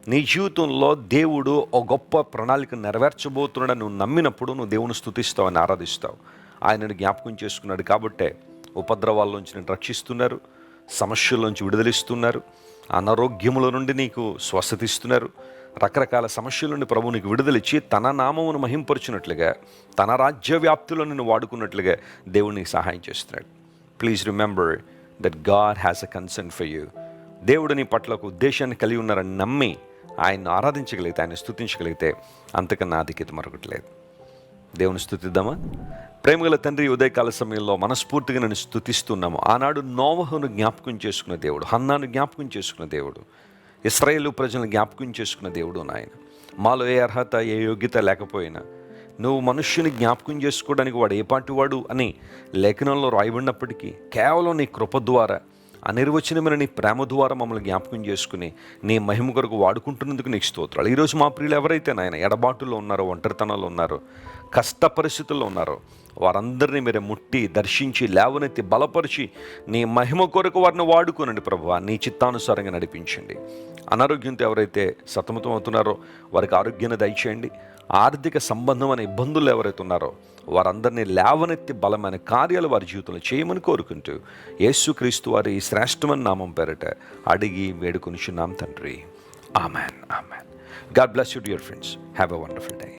నీ జీవితంలో దేవుడు ఒక గొప్ప ప్రణాళిక నెరవేర్చబోతున్నాడని నువ్వు నమ్మినప్పుడు నువ్వు దేవుని స్తుతిస్తావు, అని ఆరాధిస్తావు. ఆయనను జ్ఞాపకం చేసుకున్నాడు కాబట్టే ఉపద్రవాల్లోంచి నేను రక్షిస్తున్నారు, సమస్యల్లోంచి విడుదలిస్తున్నారు, అనారోగ్యముల నుండి నీకు స్వస్థత ఇస్తున్నారు. రకరకాల సమస్యల నుండి ప్రభు నీకు విడుదలిచ్చి తన నామమును మహింపరుచినట్లుగా, తన రాజ్య వ్యాప్తిలో నిన్ను వాడుకున్నట్లుగా దేవుడు నీకు సహాయం చేస్తున్నాడు. Please remember that God has a concern for you. దేవుడు నీ పట్ల ఒక ఉద్దేశాన్ని కలిగి ఉన్నారని నమ్మి ఆయన్ని ఆరాధించగలిగితే, ఆయన స్తుతించగలిగితే అంతకన్నా ఆధిక్యత మరొకటి లేదు. దేవుని స్తుతిద్దామా? ప్రేమగల తండ్రి, ఉదయకాల సమయంలో మనస్ఫూర్తిగా నేను స్తుతిస్తున్నాము. ఆనాడు నోవహును జ్ఞాపకం చేసుకున్న దేవుడు, హన్నాను జ్ఞాపకం చేసుకున్న దేవుడు, ఇశ్రాయేలు ప్రజలను జ్ఞాపకం చేసుకున్న దేవుడు నాయన. మాలో ఏ అర్హత, ఏ యోగ్యత లేకపోయినా నువ్వు మనుష్యుని జ్ఞాపకం చేసుకోవడానికి వాడు ఏ పాటి వాడు అని లేఖనంలో రాయబడినప్పటికీ కేవలం నీ కృప ద్వారా, అనిర్వచనమైన నీ ప్రేమ ద్వారా మమ్మల్ని జ్ఞాపకం చేసుకుని నీ మహిమ కొరకు వాడుకుంటున్నందుకు నీకు స్తోత్రాలు. ఈరోజు మా ప్రియులు ఎవరైతే నాయన ఎడబాటులో ఉన్నారో, ఒంటరితనంలో ఉన్నారో, కష్ట పరిస్థితుల్లో ఉన్నారో, వారందరినీ మీరే ముట్టి దర్శించి లేవనెత్తి బలపరిచి నీ మహిమ కొరకు వారిని వాడుకోనండి ప్రభువా. నీ చిత్తానుసారంగా నడిపించండి. అనారోగ్యంతో ఎవరైతే సతమతం అవుతున్నారో వారికి ఆరోగ్యాన్ని దయచేయండి. ఆర్థిక సంబంధమైన ఇబ్బందులు ఎవరైతే ఉన్నారో వారందరినీ లేవనెత్తి బలమైన కార్యాలు వారి జీవితంలో చేయమని కోరుకుంటూ యేసుక్రీస్తు వారి శ్రేష్టమైన నామం పేరిట అడిగి వేడుకొనిచున్నాం తండ్రి. Amen, amen. God bless you dear friends. Have a wonderful day.